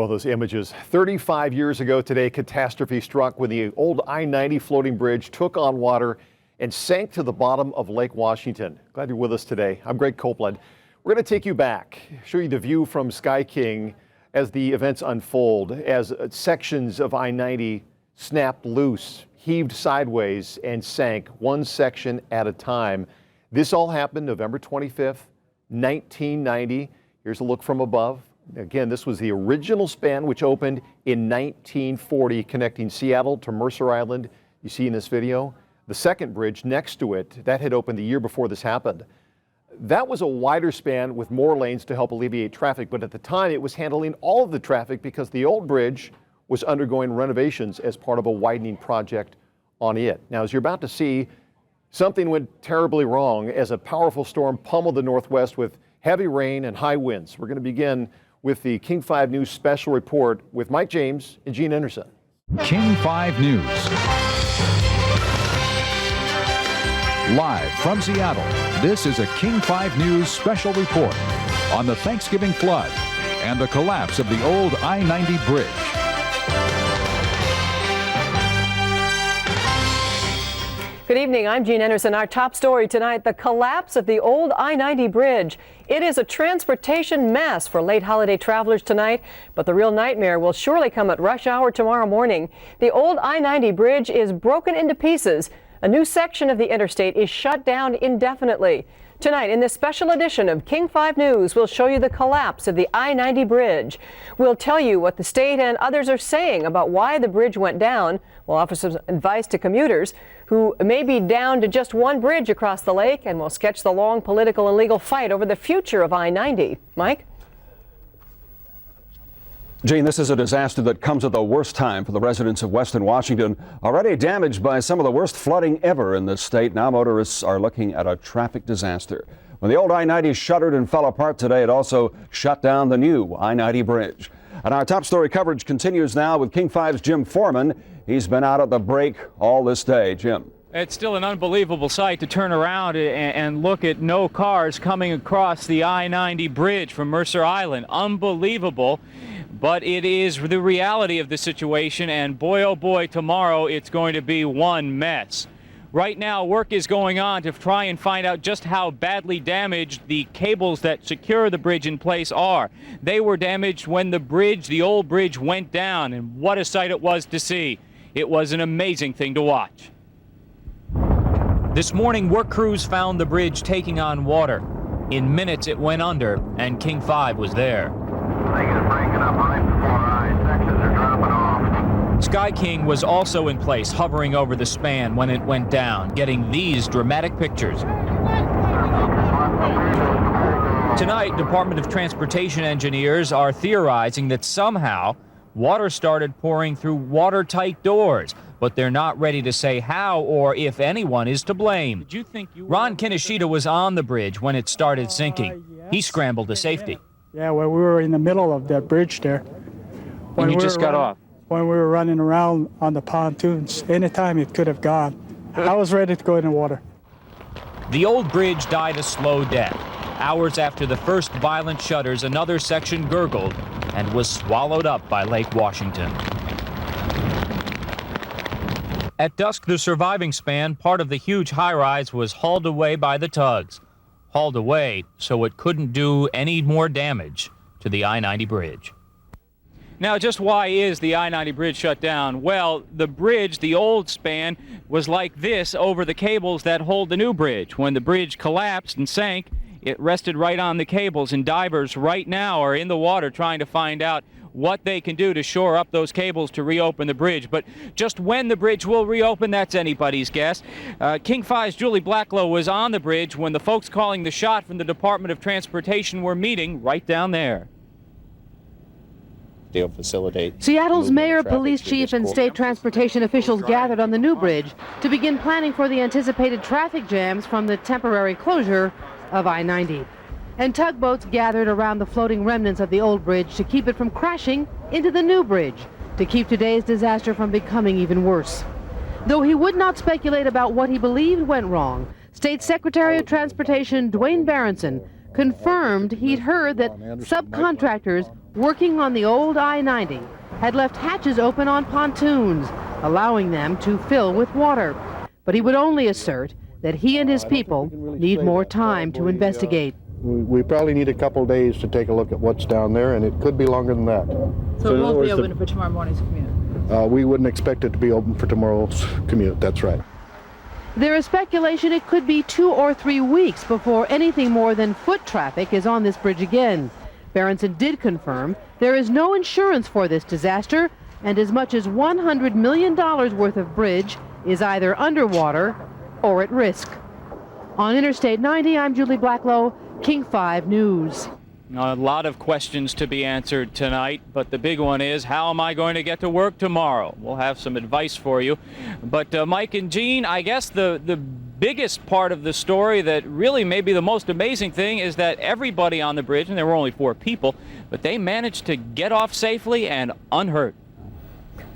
Oh, those images. 35 years ago today, catastrophe struck when the old I-90 floating bridge took on water and sank to the bottom of Lake Washington. Glad you're with us today. I'm Greg Copeland. We're going to take you back, show you the view from Sky King as the events unfold, as sections of I-90 snapped loose, heaved sideways, and sank one section at a time. This all happened November 25th, 1990. Here's a look from above. Again, this was the original span, which opened in 1940, connecting Seattle to Mercer Island. You see in this video, the second bridge next to it, that had opened the year before this happened. That was a wider span with more lanes to help alleviate traffic, but at the time it was handling all of the traffic because the old bridge was undergoing renovations as part of a widening project on it. Now, as you're about to see, something went terribly wrong as a powerful storm pummeled the Northwest with heavy rain and high winds. We're going to begin with the King 5 News special report with Mike James and Gene Anderson. King 5 News. Live from Seattle, this is a King 5 News special report on the Thanksgiving flood and the collapse of the old I-90 bridge. Good evening, I'm Gene Anderson. Our top story tonight, the collapse of the old I-90 bridge. It is a transportation mess for late holiday travelers tonight, but the real nightmare will surely come at rush hour tomorrow morning. The old I-90 bridge is broken into pieces. A new section of the interstate is shut down indefinitely. Tonight, in this special edition of King 5 News, we'll show you the collapse of the I-90 bridge. We'll tell you what the state and others are saying about why the bridge went down. We'll offer some advice to commuters who may be down to just one bridge across the lake, and we'll sketch the long political and legal fight over the future of I-90. Mike? Gene, this is a disaster that comes at the worst time for the residents of Western Washington, already damaged by some of the worst flooding ever in the state. Now motorists are looking at a traffic disaster. When the old I-90 shuttered and fell apart today, it also shut down the new I-90 bridge. And our top story coverage continues now with King 5's Jim Foreman. He's been out at the break all this day. Jim. It's still an unbelievable sight to turn around and look at no cars coming across the I-90 bridge from Mercer Island. Unbelievable, but it is the reality of the situation, and boy, oh boy, tomorrow it's going to be one mess. Right now, work is going on to try and find out just how badly damaged the cables that secure the bridge in place are. They were damaged when the old bridge went down, and what a sight it was to see. It was an amazing thing to watch. This morning, work crews found the bridge taking on water. In minutes, it went under, and King 5 was there. Thing is breaking up right before our eyes. Sections are dropping off. Sky King was also in place, hovering over the span when it went down, getting these dramatic pictures. Tonight, Department of Transportation engineers are theorizing that somehow water started pouring through watertight doors, but they're not ready to say how or if anyone is to blame. Ron Kinoshita was on the bridge when it started sinking. He scrambled to safety. Yeah, well, we were in the middle of that bridge there. When you just got off? When we were running around on the pontoons, anytime it could have gone. I was ready to go in the water. The old bridge died a slow death. Hours after the first violent shudders, another section gurgled and was swallowed up by Lake Washington. At dusk, the surviving span, part of the huge high-rise, was hauled away by the tugs. Hauled away so it couldn't do any more damage to the I-90 bridge. Now, just why is the I-90 bridge shut down? Well, the bridge, the old span, was like this over the cables that hold the new bridge. When the bridge collapsed and sank, it rested right on the cables, and divers right now are in the water trying to find out what they can do to shore up those cables to reopen the bridge. But just when the bridge will reopen, that's anybody's guess. King 5's Julie Blacklow was on the bridge when the folks calling the shot from the Department of Transportation were meeting right down there. They'll facilitate. Seattle's mayor, police chief, and state transportation officials gathered on the new bridge to begin planning for the anticipated traffic jams from the temporary closure of I-90. And tugboats gathered around the floating remnants of the old bridge to keep it from crashing into the new bridge, to keep today's disaster from becoming even worse. Though he would not speculate about what he believed went wrong, State Secretary of Transportation Dwayne Berenson confirmed he'd heard that subcontractors working on the old I-90 had left hatches open on pontoons, allowing them to fill with water. But he would only assert that he and his people need more time to investigate. We probably need a couple days to take a look at what's down there, and it could be longer than that. So it won't be open for tomorrow morning's commute? We wouldn't expect it to be open for tomorrow's commute, that's right. There is speculation it could be 2 or 3 weeks before anything more than foot traffic is on this bridge again. Berenson did confirm there is no insurance for this disaster, and as much as $100 million worth of bridge is either underwater or at risk. On Interstate 90, I'm Julie Blacklow, King 5 News. A lot of questions to be answered tonight, but the big one is, how am I going to get to work tomorrow? We'll have some advice for you. But Mike and Jean, I guess the biggest part of the story that really may be the most amazing thing is that everybody on the bridge, and there were only 4 people, but they managed to get off safely and unhurt.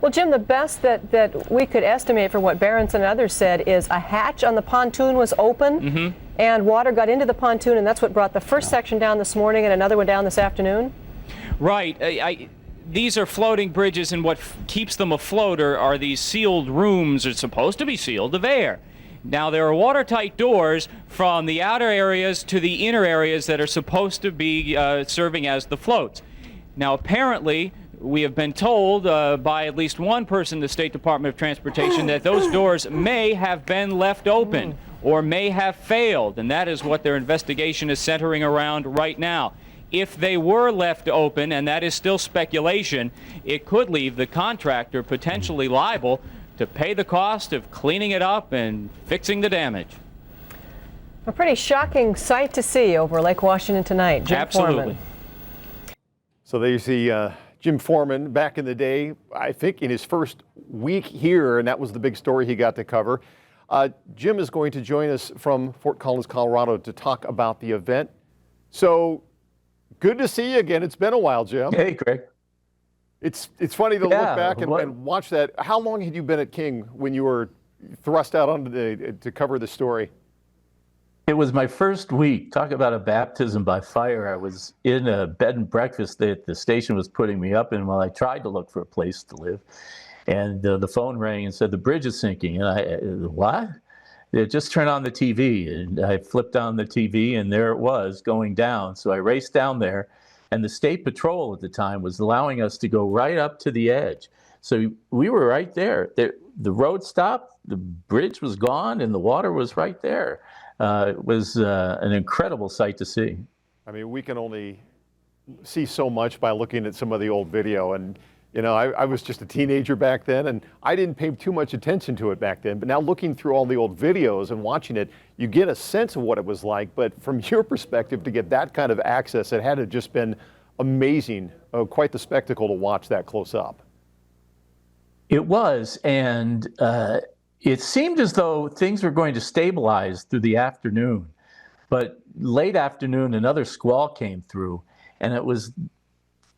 Well, Jim, the best that we could estimate for what Berenson and others said is a hatch on the pontoon was open, and water got into the pontoon, and that's what brought the first section down this morning and another one down this afternoon? Right. These are floating bridges, and what keeps them afloat are these sealed rooms, are supposed to be sealed, of air. Now, there are watertight doors from the outer areas to the inner areas that are supposed to be serving as the floats. Now, apparently, we have been told by at least one person in the State Department of Transportation that those doors may have been left open or may have failed, and that is what their investigation is centering around right now. If they were left open, and that is still speculation, it could leave the contractor potentially liable to pay the cost of cleaning it up and fixing the damage. A pretty shocking sight to see over Lake Washington tonight. Jim Absolutely. Foreman. So there you see Jim Foreman back in the day, I think in his first week here, and that was the big story he got to cover. Jim is going to join us from Fort Collins, Colorado to talk about the event. So good to see you again. It's been a while, Jim. Hey, Greg. It's funny to look back and watch that. How long had you been at King when you were thrust out onto to cover the story? It was my first week. Talk about a baptism by fire. I was in a bed and breakfast that the station was putting me up in while I tried to look for a place to live. And the phone rang and said, the bridge is sinking. And I, what? They just turned on the TV. And I flipped on the TV, and there it was going down. So I raced down there. And the State Patrol at the time was allowing us to go right up to the edge. So we were right there. The road stopped, the bridge was gone, and the water was right there. It was an incredible sight to see. I mean, we can only see so much by looking at some of the old video. And, you know, I was just a teenager back then, and I didn't pay too much attention to it back then. But now looking through all the old videos and watching it, you get a sense of what it was like. But from your perspective, to get that kind of access, it had to just been amazing, quite the spectacle to watch that close up. It was, and it seemed as though things were going to stabilize through the afternoon. But late afternoon, another squall came through, and it was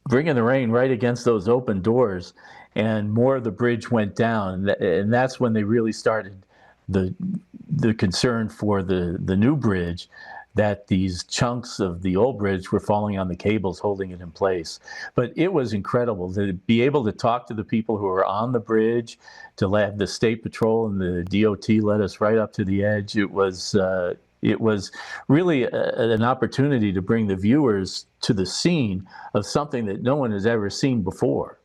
bringing the rain right against those open doors, and more of the bridge went down. And that's when they really started the concern for the new bridge, that these chunks of the old bridge were falling on the cables holding it in place. But it was incredible to be able to talk to the people who were on the bridge, to let the State Patrol and the DOT let us right up to the edge. It was really an opportunity to bring the viewers to the scene of something that no one has ever seen before.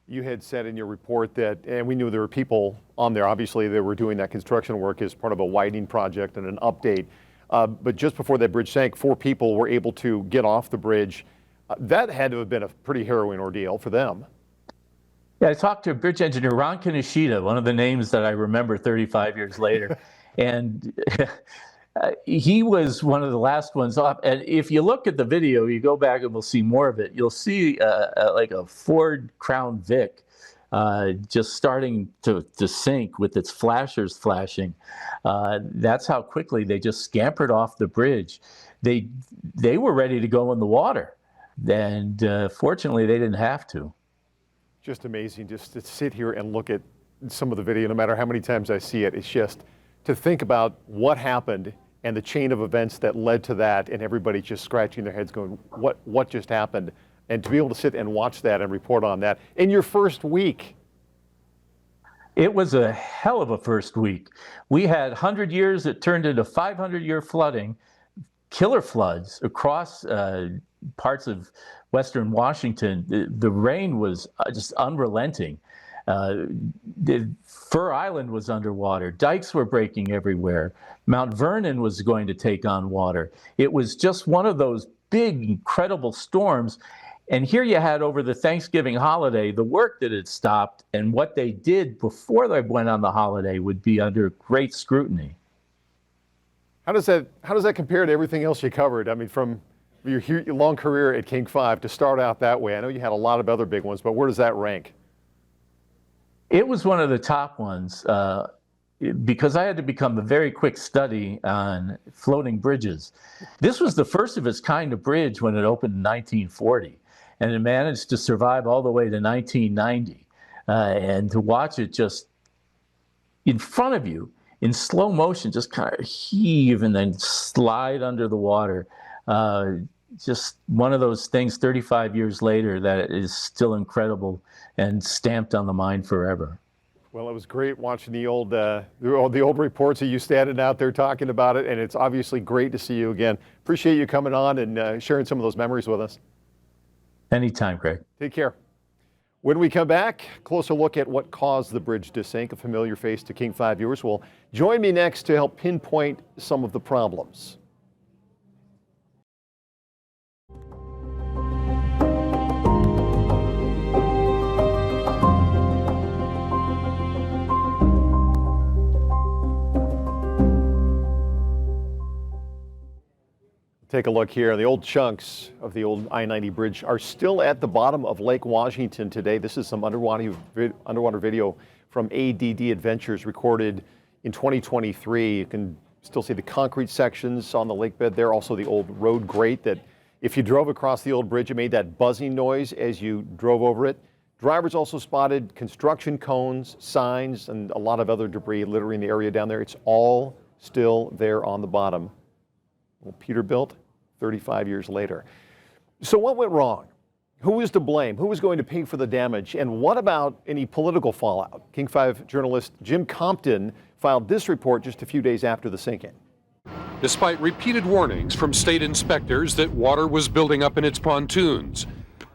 You had said in your report that, and we knew there were people on there, obviously they were doing that construction work as part of a widening project and an update. But just before that bridge sank, 4 people were able to get off the bridge. That had to have been a pretty harrowing ordeal for them. Yeah, I talked to bridge engineer Ron Kaneshita, one of the names that I remember 35 years later. And he was one of the last ones off. And if you look at the video, you go back and we'll see more of it. You'll see like a Ford Crown Vic just starting to sink with its flashers flashing. That's how quickly they just scampered off the bridge. They were ready to go in the water, and fortunately they didn't have to. Just amazing just to sit here and look at some of the video. No matter how many times I see it, it's just to think about what happened and the chain of events that led to that, and everybody just scratching their heads going, what just happened? And to be able to sit and watch that and report on that in your first week. It was a hell of a first week. We had 100 years that turned into 500-year flooding, killer floods across parts of western Washington. The rain was just unrelenting. Fur Island was underwater. Dikes were breaking everywhere. Mount Vernon was going to take on water. It was just one of those big, incredible storms. And here you had, over the Thanksgiving holiday, the work that had stopped, and what they did before they went on the holiday would be under great scrutiny. How does that compare to everything else you covered? I mean, from your long career at King 5 to start out that way, I know you had a lot of other big ones, but where does that rank? It was one of the top ones because I had to become a very quick study on floating bridges. This was the first of its kind of bridge when it opened in 1940. And it managed to survive all the way to 1990. And to watch it just in front of you, in slow motion, just kind of heave and then slide under the water. Just one of those things 35 years later that is still incredible and stamped on the mind forever. Well, it was great watching the old reports of you standing out there talking about it, and it's obviously great to see you again. Appreciate you coming on and sharing some of those memories with us. Anytime, Craig. Take care. When we come back, closer look at what caused the bridge to sink. A familiar face to King 5 viewers will join me next to help pinpoint some of the problems. Take a look here. The old chunks of the old I-90 bridge are still at the bottom of Lake Washington today. This is some underwater video from ADD Adventures recorded in 2023. You can still see the concrete sections on the lake bed there. Also the old road grate that if you drove across the old bridge, it made that buzzing noise as you drove over it. Drivers also spotted construction cones, signs, and a lot of other debris littering the area down there. It's all still there on the bottom. Well, Peterbilt, 35 years later. So what went wrong? Who was to blame? Who was going to pay for the damage? And what about any political fallout? King 5 journalist Jim Compton filed this report just a few days after the sinking. Despite repeated warnings from state inspectors that water was building up in its pontoons,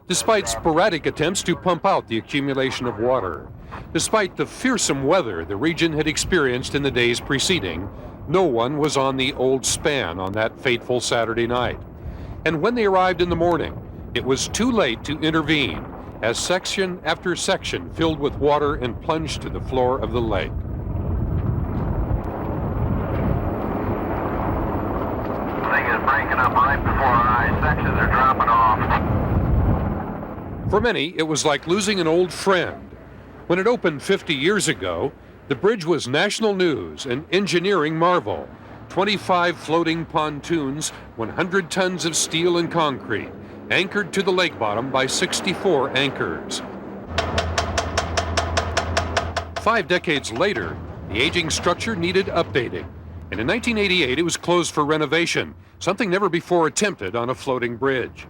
despite sporadic attempts to pump out the accumulation of water, despite the fearsome weather the region had experienced in the days preceding, no one was on the old span on that fateful Saturday night. And when they arrived in the morning, it was too late to intervene, as section after section filled with water and plunged to the floor of the lake. Thing is breaking up right before our eyes. Sections are dropping off. For many, it was like losing an old friend. When it opened 50 years ago, the bridge was national news, an engineering marvel. 25 floating pontoons, 100 tons of steel and concrete, anchored to the lake bottom by 64 anchors. 5 decades later, the aging structure needed updating. And in 1988, it was closed for renovation, something never before attempted on a floating bridge.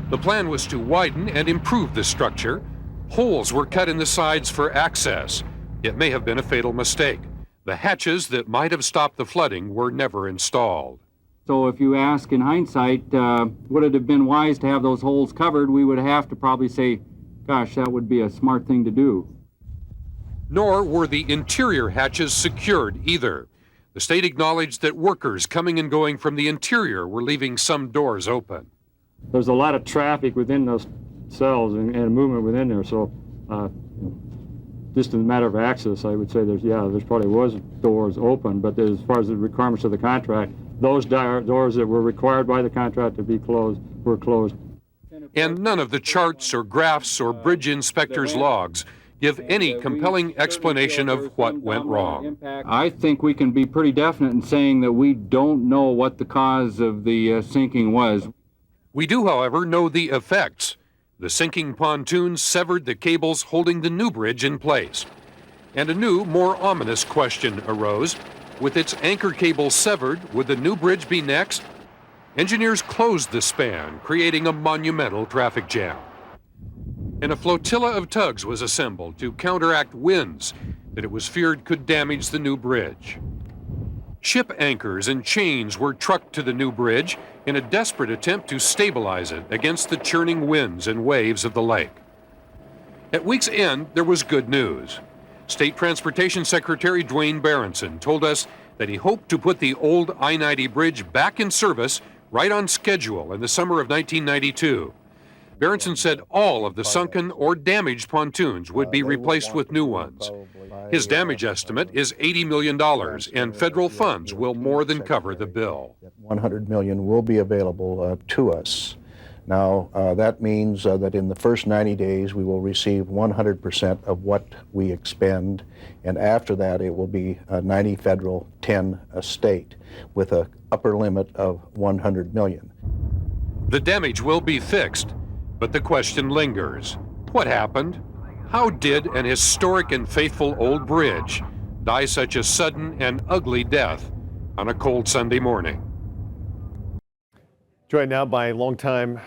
The plan was to widen and improve the structure. Holes were cut in the sides for access. It may have been a fatal mistake. The hatches that might have stopped the flooding were never installed. So if you ask in hindsight, would it have been wise to have those holes covered, we would have to probably say, gosh, that would be a smart thing to do. Nor were the interior hatches secured either. The state acknowledged that workers coming and going from the interior were leaving some doors open. There's a lot of traffic within those cells and movement within there, so just in the matter of access, I would say there's probably was doors open, but as far as the requirements of the contract, those doors that were required by the contract to be closed were closed. And none of the charts or graphs or bridge inspectors' logs give any compelling explanation of what went wrong. I think we can be pretty definite in saying that we don't know what the cause of the sinking was. We do, however, know the effects. The sinking pontoons severed the cables holding the new bridge in place. And a new, more ominous question arose. With its anchor cable severed, would the new bridge be next? Engineers closed the span, creating a monumental traffic jam. and a flotilla of tugs was assembled to counteract winds that it was feared could damage the new bridge. Ship anchors and chains were trucked to the new bridge in a desperate attempt to stabilize it against the churning winds and waves of the lake. At week's end, there was good news. State Transportation Secretary Dwayne Berenson told us that he hoped to put the old I-90 bridge back in service right on schedule in the summer of 1992. Berenson said all of the sunken or damaged pontoons would be replaced with new ones. His damage estimate is $80 million, and federal funds will more than cover the bill. $100 million will be available to us. Now, that means that in the first 90 days, we will receive 100% of what we expend, and after that, it will be 90 federal, 10 state, with an upper limit of $100 million. The damage will be fixed, but the question lingers. What happened? How did an historic and faithful old bridge die such a sudden and ugly death on a cold Sunday morning? Joined now by longtime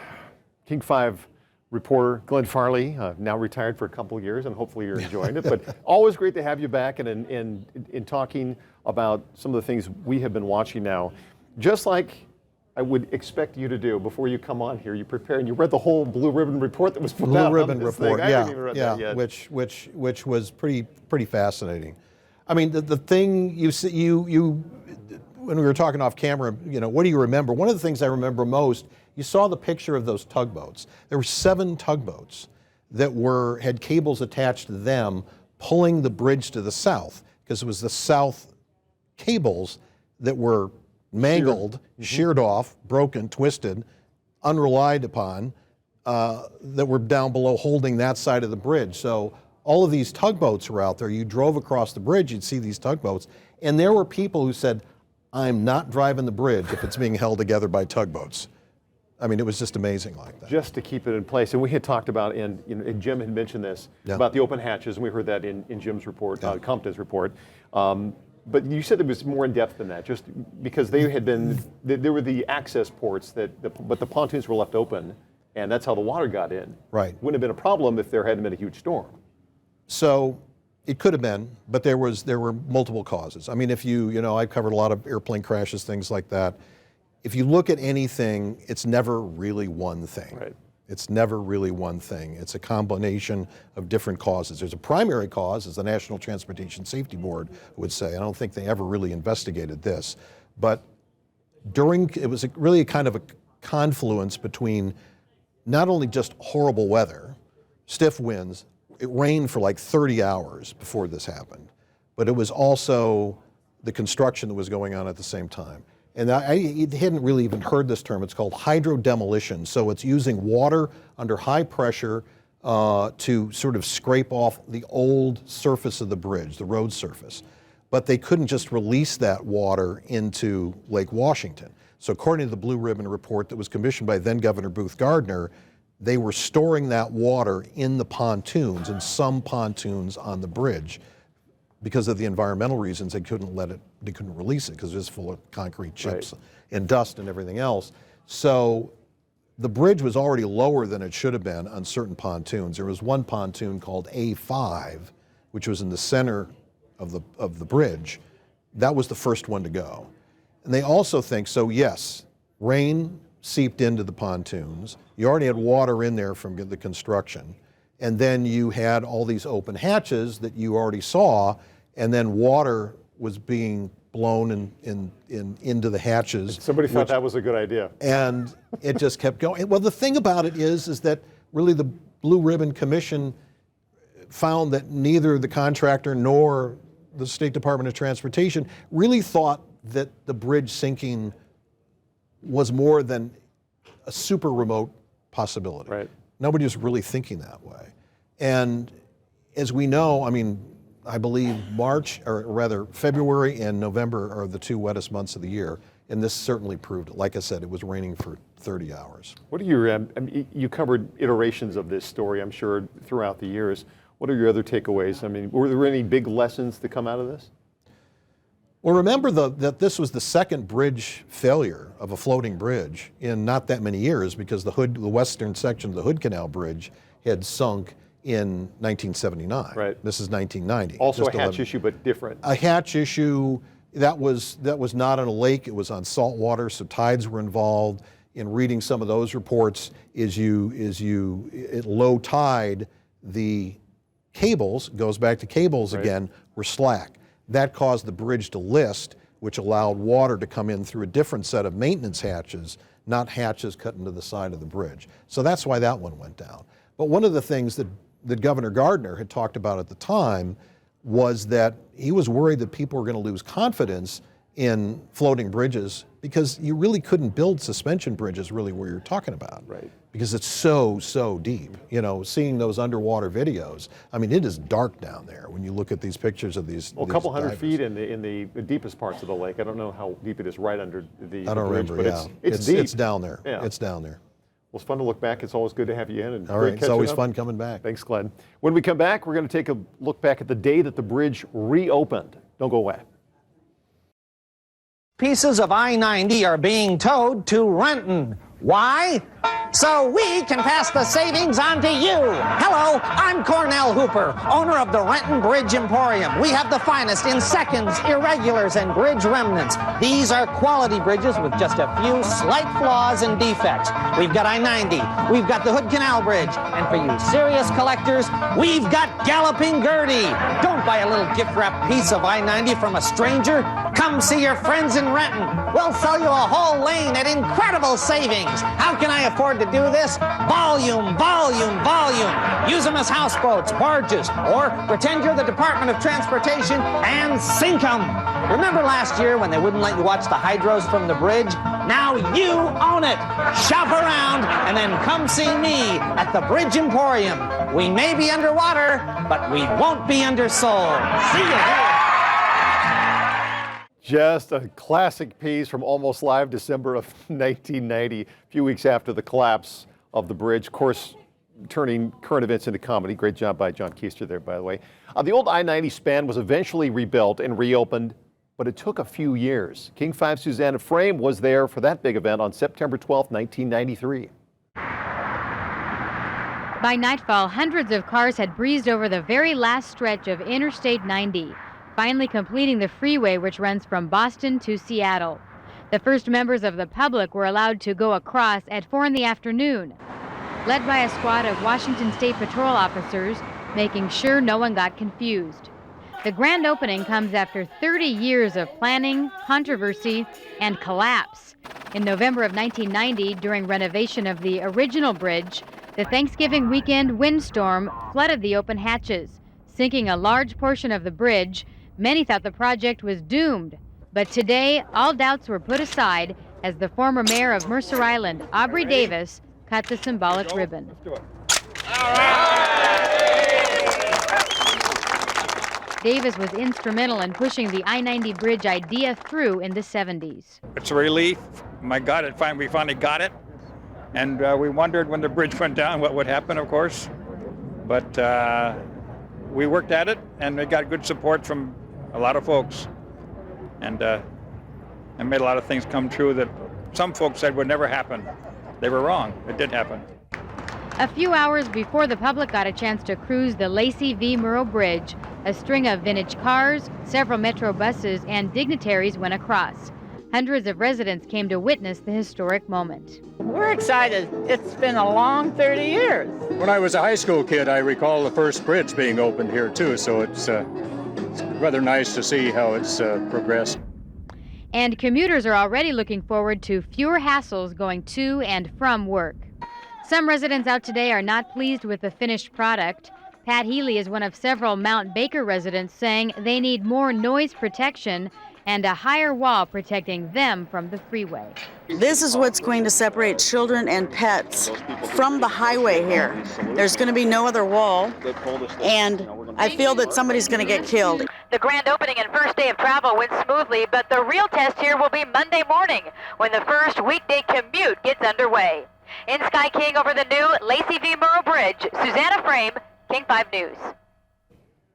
King 5 reporter Glenn Farley, now retired for a couple of years, and hopefully you're enjoying it. But always great to have you back and in talking about some of the things we have been watching now. Just like I would expect you to do before you come on here, you prepare and you read the whole Blue Ribbon report that was put out. Blue Ribbon report, I haven't even read that yet. which was pretty fascinating. I mean, the thing you see, when we were talking off camera, you know, what do you remember? One of the things I remember most, you saw the picture of those tugboats. There were 7 tugboats that had cables attached to them pulling the bridge to the south, because it was the south cables that were mangled, sheared off, broken, twisted, unrelied upon, that were down below holding that side of the bridge. So all of these tugboats were out there. You drove across the bridge, you'd see these tugboats, and there were people who said, I'm not driving the bridge if it's being held together by tugboats. I mean, it was just amazing like that. Just to keep it in place. And we had talked about, and Jim had mentioned this, about the open hatches, and we heard that in Jim's report, Compton's report. But you said it was more in depth than that, just because they had been, there were the access ports, but the pontoons were left open, and that's how the water got in. Right. Wouldn't have been a problem if there hadn't been a huge storm. So it could have been, but there were multiple causes. I mean, if I've covered a lot of airplane crashes, things like that. If you look at anything, it's never really one thing. Right. It's never really one thing. It's a combination of different causes. There's a primary cause, as the National Transportation Safety Board would say. I don't think they ever really investigated this. But it was really a kind of a confluence between not only just horrible weather, stiff winds, it rained for like 30 hours before this happened, but it was also the construction that was going on at the same time. And I hadn't really even heard this term. It's called hydrodemolition. So it's using water under high pressure to sort of scrape off the old surface of the bridge, the road surface. But they couldn't just release that water into Lake Washington. So according to the Blue Ribbon report that was commissioned by then Governor Booth Gardner, they were storing that water in the pontoons, in some pontoons on the bridge. Because of the environmental reasons, they couldn't release it because it was full of concrete chips and dust and everything else. So the bridge was already lower than it should have been on certain pontoons. There was one pontoon called A5, which was in the center of the bridge. That was the first one to go. And they also think, so yes, rain seeped into the pontoons. You already had water in there from the construction. And then you had all these open hatches that you already saw, and then water was being blown into the hatches. Somebody thought that was a good idea. And it just kept going. Well, the thing about it is that really the Blue Ribbon Commission found that neither the contractor nor the State Department of Transportation really thought that the bridge sinking was more than a super remote possibility. Right. Nobody was really thinking that way. And as we know, I mean, I believe February and November are the 2 wettest months of the year. And this certainly proved it. Like I said, it was raining for 30 hours. What are your, I mean, you covered iterations of this story, I'm sure, throughout the years. What are your other takeaways? I mean, were there any big lessons to come out of this? Well, remember that this was the second bridge failure of a floating bridge in not that many years, because the western section of the Hood Canal Bridge had sunk in 1979. Right. This is 1990. Also just a hatch 11 issue, but different. A hatch issue that was not on a lake. It was on salt water, so tides were involved. In reading some of those reports, at low tide, the cables, goes back to cables again, were slack. That caused the bridge to list, which allowed water to come in through a different set of maintenance hatches, not hatches cut into the side of the bridge. So that's why that one went down. But one of the things that Governor Gardner had talked about at the time was that he was worried that people were going to lose confidence in floating bridges because you really couldn't build suspension bridges really where you're talking about. Right. Because it's so deep. You know, seeing those underwater videos, I mean, it is dark down there when you look at these pictures of these. Well, a couple hundred feet in the deepest parts of the lake. I don't know how deep it is right under the I don't bridge, remember, but it's deep. It's down there. Yeah. It's down there. Well, it's fun to look back. It's always good to have you in. And all right, it's always fun coming back. Thanks, Glenn. When we come back, we're going to take a look back at the day that the bridge reopened. Don't go away. Pieces of I-90 are being towed to Renton. Why? So we can pass the savings on to you. Hello, I'm Cornell Hooper, owner of the Renton Bridge Emporium. We have the finest in seconds, irregulars, and bridge remnants. These are quality bridges with just a few slight flaws and defects. We've got I-90, we've got the Hood Canal Bridge, and for you serious collectors, we've got Galloping Gertie. Don't buy a little gift-wrapped piece of I-90 from a stranger. Come see your friends in Renton. We'll sell you a whole lane at incredible savings. How can I afford to do this? Volume, volume, volume. Use them as houseboats, barges, or pretend you're the Department of Transportation and sink them. Remember last year when they wouldn't let you watch the hydros from the bridge? Now you own it. Shop around and then come see me at the Bridge Emporium. We may be underwater, but we won't be undersold. See you here. Just a classic piece from Almost Live, December of 1990, a few weeks after the collapse of the bridge. Of course, turning current events into comedy. Great job by John Keister there, by the way. The old I-90 span was eventually rebuilt and reopened, but it took a few years. King 5's Susanna Frame was there for that big event on September 12, 1993. By nightfall, hundreds of cars had breezed over the very last stretch of Interstate 90. Finally completing the freeway which runs from Boston to Seattle. The first members of the public were allowed to go across at 4 in the afternoon, led by a squad of Washington State Patrol officers, making sure no one got confused. The grand opening comes after 30 years of planning, controversy, and collapse. In November of 1990, during renovation of the original bridge, the Thanksgiving weekend windstorm flooded the open hatches, sinking a large portion of the bridge. Many thought the project was doomed, but today all doubts were put aside as the former mayor of Mercer Island, Aubrey Davis, cut the symbolic ribbon. Davis was instrumental in pushing the I-90 bridge idea through in the 70s. It's a relief. My God, we finally got it. And we wondered when the bridge went down what would happen, of course. But we worked at it, and we got good support from a lot of folks, and made a lot of things come true that some folks said would never happen. They were wrong. It did happen. A few hours before the public got a chance to cruise the Lacey v. Murrow Bridge, a string of vintage cars, several metro buses, and dignitaries went across. Hundreds of residents came to witness the historic moment. We're excited. It's been a long 30 years. When I was a high school kid, I recall the first bridge being opened here too, so it's rather nice to see how it's progressed. And commuters are already looking forward to fewer hassles going to and from work. Some residents out today are not pleased with the finished product. Pat Healy is one of several Mount Baker residents saying they need more noise protection and a higher wall protecting them from the freeway. This is what's going to separate children and pets from the highway here. There's going to be no other wall, and I feel that somebody's going to get killed. The grand opening and first day of travel went smoothly, but the real test here will be Monday morning when the first weekday commute gets underway. In Sky King over the new Lacey v. Murrow Bridge, Susanna Frame, King 5 News.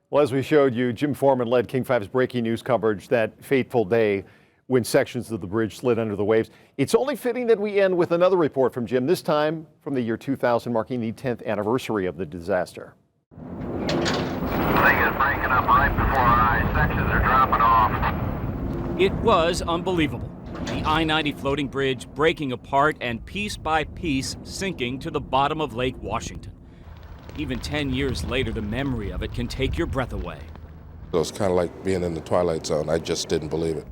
Well, as we showed you, Jim Foreman led King 5's breaking news coverage that fateful day. when sections of the bridge slid under the waves. It's only fitting that we end with another report from Jim, this time from the year 2000, marking the 10th anniversary of the disaster. Thing is breaking up right before our eyes. Sections are dropping off. It was unbelievable. The I-90 floating bridge breaking apart and piece by piece sinking to the bottom of Lake Washington. Even 10 years later, the memory of it can take your breath away. It was kind of like being in the twilight zone. I just didn't believe it.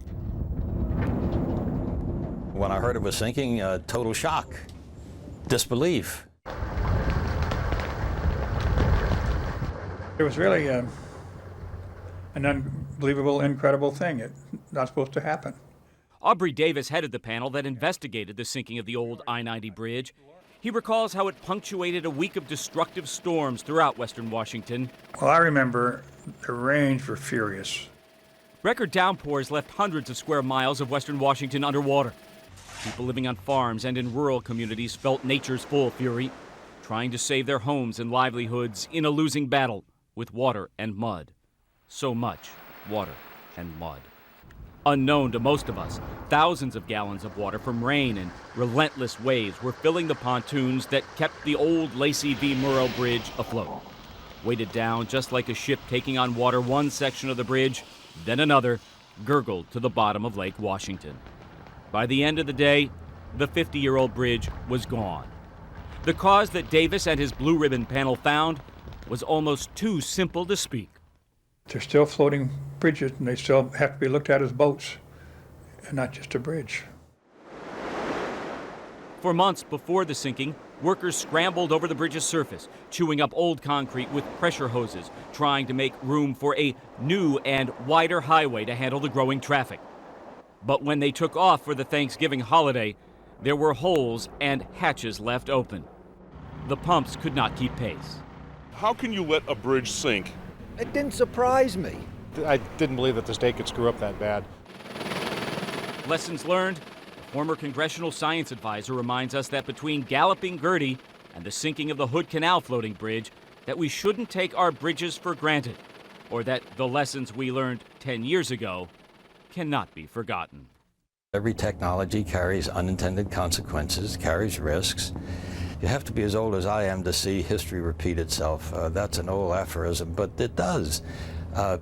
When I heard it was sinking, total shock, disbelief. It was really an unbelievable, incredible thing. It's not supposed to happen. Aubrey Davis headed the panel that investigated the sinking of the old I-90 bridge. He recalls how it punctuated a week of destructive storms throughout western Washington. Well, I remember the rains were furious. Record downpours left hundreds of square miles of western Washington underwater. People living on farms and in rural communities felt nature's full fury, trying to save their homes and livelihoods in a losing battle with water and mud. So much water and mud. Unknown to most of us, thousands of gallons of water from rain and relentless waves were filling the pontoons that kept the old Lacey v. Mercer bridge afloat. Weighted down just like a ship taking on water one section of the bridge, then another, gurgled to the bottom of Lake Washington. By the end of the day, the 50-year-old bridge was gone. The cause that Davis and his Blue Ribbon panel found was almost too simple to speak. They're still floating bridges, and they still have to be looked at as boats, and not just a bridge. For months before the sinking, workers scrambled over the bridge's surface, chewing up old concrete with pressure hoses, trying to make room for a new and wider highway to handle the growing traffic. But when they took off for the Thanksgiving holiday, there were holes and hatches left open. The pumps could not keep pace. How can you let a bridge sink? It didn't surprise me. I didn't believe that the state could screw up that bad. Lessons learned. The former congressional science advisor reminds us that between Galloping Gertie and the sinking of the Hood Canal floating bridge, that we shouldn't take our bridges for granted, or that the lessons we learned 10 years ago cannot be forgotten. Every technology carries unintended consequences, carries risks. You have to be as old as I am to see history repeat itself. That's an old aphorism, but it does.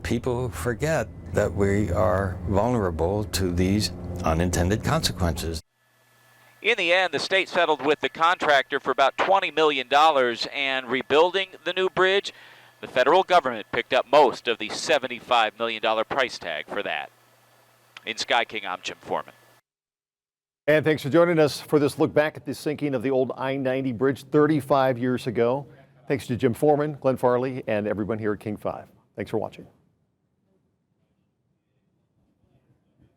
People forget that we are vulnerable to these unintended consequences. In the end, the state settled with the contractor for about $20 million, and rebuilding the new bridge, the federal government picked up most of the $75 million price tag for that. In Sky King, I'm Jim Foreman. And thanks for joining us for this look back at the sinking of the old I-90 bridge 35 years ago. Thanks to Jim Foreman, Glenn Farley, and everyone here at King 5. Thanks for watching.